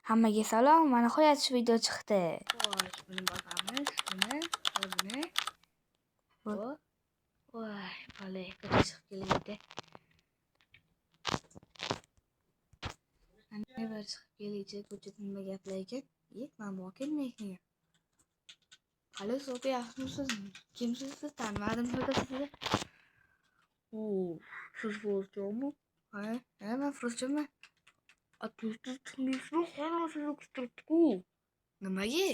Hammaga salom, mana nihoyat shu video chiqdi. Xo'sh, buni bosamiz. Buni. Voy, palay, ko'cha chiqib keldi. Ana bir chiqib keldi, ko'chada nima gaplar ekan? Men bu kelmayman. Hali so'pi yaxshimisiz? Kimsiz siz? Tanmadim sizni. Siz Firuzjonmi? Ha, men Firuzjonman. Atlasdan tindiysizmi? Hammasizni kutiribdi-ku. Nimaga?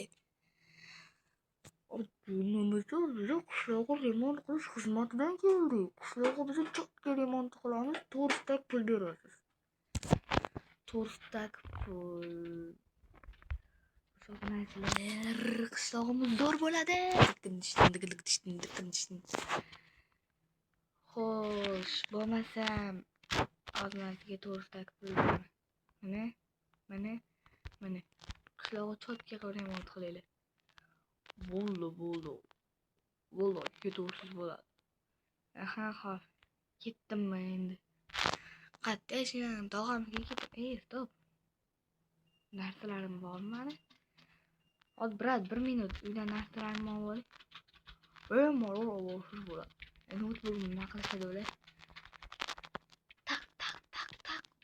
Nimasi biza qishloqqa remont qilish xizmatidan keldik. Qishloqqa biza chotga remont qilamiz, to'g'risida pul berasiz. To'g'risida pul. Sho'g'nachilar, qishlog'imiz zo'r bo'ladi. Xo'sh, bo'lmasam ozmasiga to'g'risida pul beraman. Mana. Qishlog'ga chotga remont qilaylik. Bo'ldi. Vallahi ketursiz bo'ladi. Xo'p. Ketdimmi endi? Qayerda yashayman? Tog'amga ketdim. Stop. Narsalarim bormi mani? Brat, 1 minut. Uydan narsalarimni olib oling. Malol olasiz bo'ladi. Notebookni nima qilishadi ular? Tak.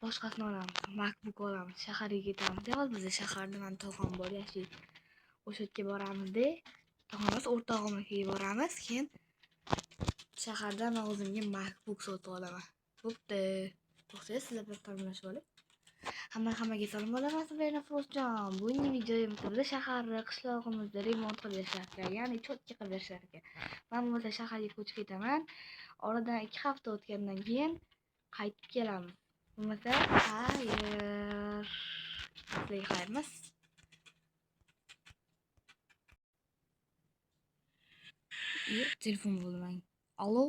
Boshqasini olamiz. MacBook olamiz. Shaharga ketamiz. Hozir biz shaharda men tog'am bor yashaydi. O'sha yerga boramiz-da. Tog'amiz o'rtog'imnikiga boramiz. Keyin shaharda men o'zimga MacBook sotib olaman. Bo'pti. To'xtang, sizlar bilan ta'minlashib olay. Hammaga salom bo'laman, men Firuzjon. Bugungi videomizda shaharda, qishlog'imizda remont qilib yashashar, ya'ni chotga qilib yashashar ekan. Men bo'lsa shaharga ko'chib ketaman. Oradan 2 hafta o'tgandan keyin qaytib kelamiz. Bo'lmasa, xayr. Sizlarga xayrmas. Telefon bo'lmang. Allo,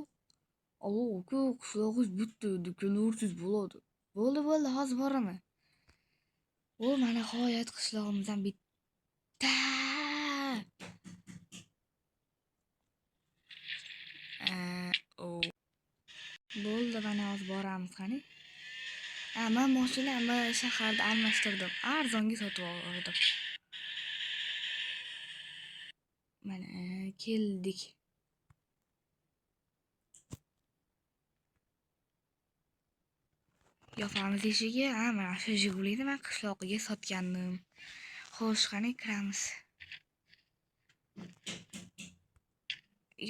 uka, qishlog'ingiz bitta, kelaversiz bo'ladi. Bo'ldi, hozir boraman. Mana nihoyat qishlog'imizdan bitta. Bo'ldi, mana hozir boramiz qani. Men mashinamni shaharda almashtirdim. Arzonga sotib oldim. Mana keldik. Yopamiz eshigi. Mana shu Jigulini men qishloqiga sotgandim. Xo'sh, qani kiramiz.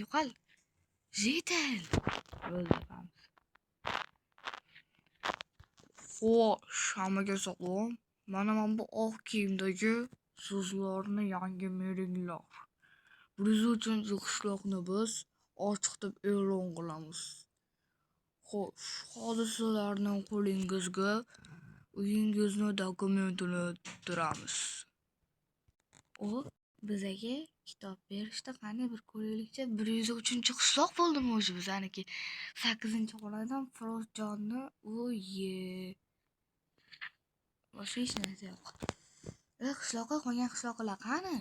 Yo'qol. Jetel. Bo'ldi, yopamiz. Xo'sh, hammaga salom. Mana bu oq kiyimdagi sizlarni yangi meringlar. 103 qishloqni biz ochiq deb e'lon qilamiz. Xo'sh, hozir sizlarning qo'lingizga uyingizni dokumentini turamiz. Bizaga kitob berishdi. Qani bir ko'raylikchi. 103 qishloq bo'ldimi o'zi bizaniki? 8-xonadan Firuzjonni boshqa hech narsa yo'q. Qishloqqa qolgan qishloqlar qani?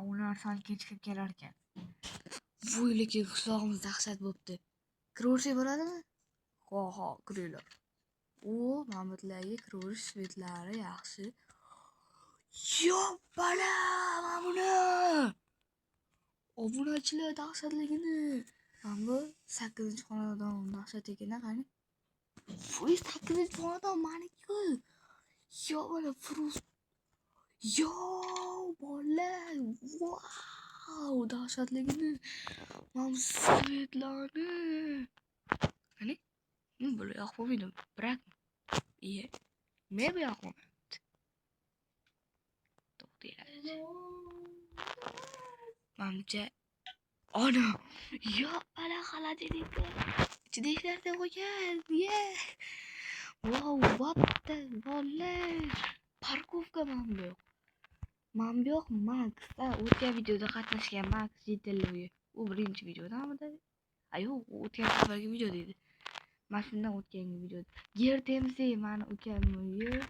Ular sal kechikib kelar ekan. Lekin qishlog'imiz dahshat bo'pti. Kiraversak bo'ladimi? Ha, kiringlar. Mamutlarga kiraverish svetlari yaxshi. Yo'pala, mana buni. Obunachilar dahshatligini. Mana bu 8-xonadon dahshat ekan, qani? 8-xonadon meniki. Bala Firuz. Bola. Wow, dahshatligini. Mana svetlarni. Qani? Böyle yapmaydım. Bırak. İyi. Ne yapmam? Mamca. Ana. Ya ala xaladelik. İçinde işler de koyar. Yeah. Wow, what the vallahi. Parkovka mambo. Max. O'tgan videoda qatnashgan Max yetilli. U birinchi videodamidi? Yo'q, o'tgan safargi videoda edi. Masindan o'tgangi videoda. Yer temizlik, mani ukamni uyi.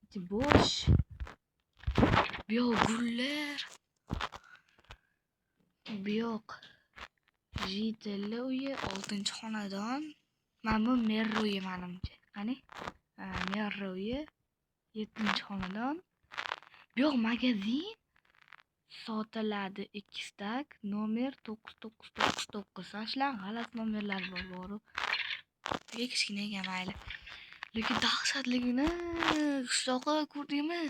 İçi boş. Bu yoq gullar. Bu yoq Jitelli uyi, 6-xonadon. Mana bu Merri uyi menimcha. Qani? Merri uyi. 7-xonadon. Yo'q, magazin sotiladi 2 stak, nomer 9999. Shular g'alati nomerlar bor-u. Kichkina ekan mayli. Lekin dahshatligini qishloqqa ko'rdingmi?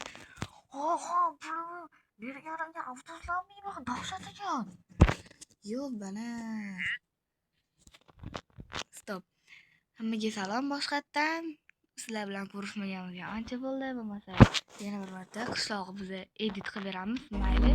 Oha, buni berganimga avtobuslarmi? Dahshat ekan. Yo'q, bana. Stop. Hammaga salom boshqatdan. Sizlar bilan ko'rishmaganimizga ancha bo'ldi. Bo'lmasa yana bir marta qishlog'imizni edit qilib beramiz. Mayli.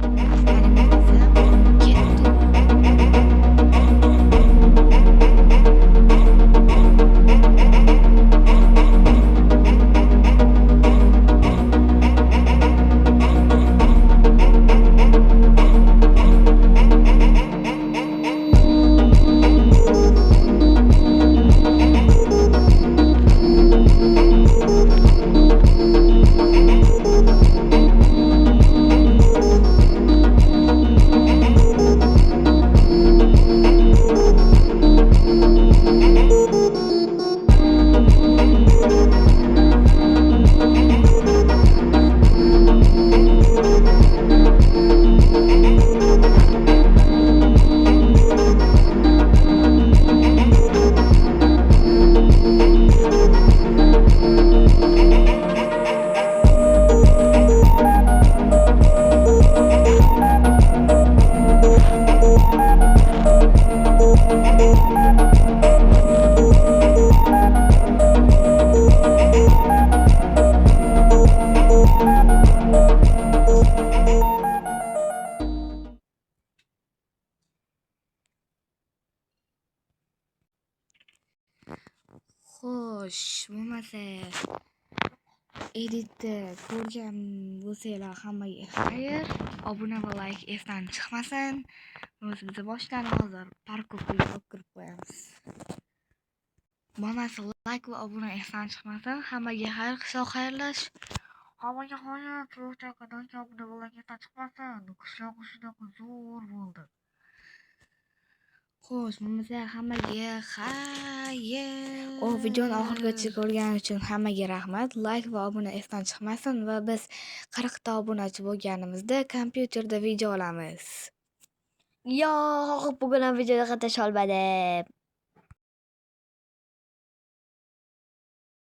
Xo'sh, bo'lmasa editni ko'rgan bo'lsanglar hammaga xayr. Obuna va like esdan chiqmasin. Biz boshlari hozir parkovkaga olib kirib qo'yamiz. Bo'lmasa like va obuna esdan chiqmasin. Hammaga xayr, qishloq xayrlash. Hammaga xayr, qishloqdan obuna va like esdan chiqmasin. Qishloq shunaqa zo'r bo'ldi. Xo'sh, bo'lmasa hammaga xayr. Videoni oxirigacha ko'rganingiz uchun hammaga rahmat. Like va obuna esdan chiqmasin va biz 40 ta obunachi bo'lganimizda kompyuterda video olamiz. Yo'q, bugun ham videoda qatnasha olmadim.